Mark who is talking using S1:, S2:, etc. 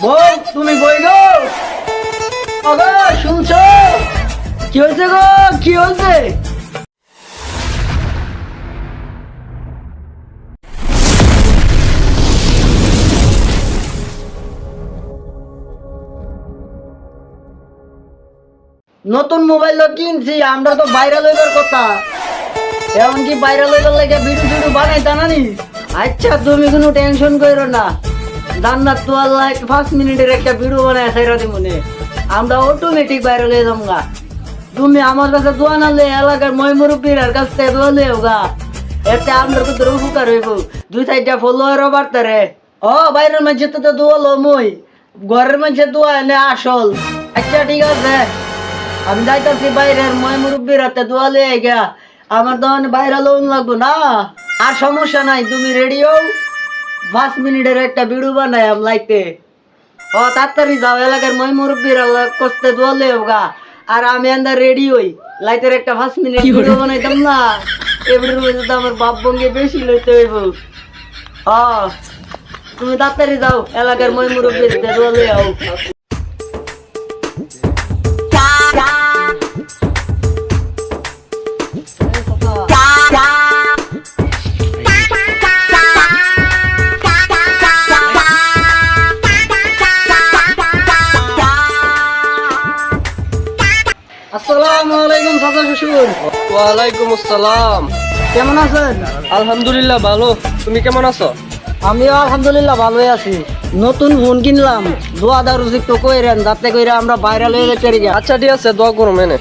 S1: বল তুমি বই গো আগা শুনছো কি হয়েছে গো কি হয়েছে? নতুন মোবাইল কিনছি আমরা তো ভাইরাল হইবার কথা এমনকি ভাইরাল হইবার লাগে ভিডিও ভিডিও বানাই জানানি। আচ্ছা তুমি কোনো টেনশন করো না জান্নাত তো আল্লাহ 5 মিনিটের একটা ভিডিও বানায় ছাইরা দিমনে আমরা অটোমেটিক ভাইরাল হয়ে যামগা। তুমি আমার কাছে দোয়া না লে এলাকার মই মুরব্বীর কাছ থেকে দোয়া লেও গা এতে আমরা তো তোর উপকার হইব 2-4টা ফলোয়ারও বাড়তারে। ও বাইরের মাঝে তো দোয়া লো মই ঘরের মাঝে দোয়া এনে আসল। আচ্ছা ঠিক আছে আমি যাইতাছি বাইরের মই মুরব্বীর হাতে দোয়া লিয়ে গা আমার দোকানে ভাইরাল হন লাগবো না। আর সমস্যা নাই তুমি রেডি হও 5 মিনিটের একটা ভিডিও বানাই আম লাইতে। ও তাড়াতাড়ি যাও এলাকার মই মুরব্বীর কষ্টে দোয়া লিও গা আর আমি আন্দার রেডি হই লাইতের একটা 5 মিনিট ভিডিও বানাইতাম না এবারের মধ্যে তো আমার বাপ বঙ্গে বেশি লইতে হইব। তুমি তাড়াতাড়ি যাও এলাকার মই মুরব্বীর দোয়া লিও। আসসালামু আলাইকুম চাচা শ্বশুর।
S2: ওয়ালাইকুম আসসালাম।
S1: কেমন আছেন?
S2: আলহামদুলিল্লাহ ভালো, তুমি কেমন আছো?
S1: আমিও আলহামদুলিল্লাহ ভালোই আছি। নতুন ফোন কিনলাম দোয়া দারুজি তো কইরেন যাতে কইরা আমরা ভাইরাল হয়ে যেতে পারি।
S2: আচ্ছা ঠিক আছে, দোয়া করো মেনে।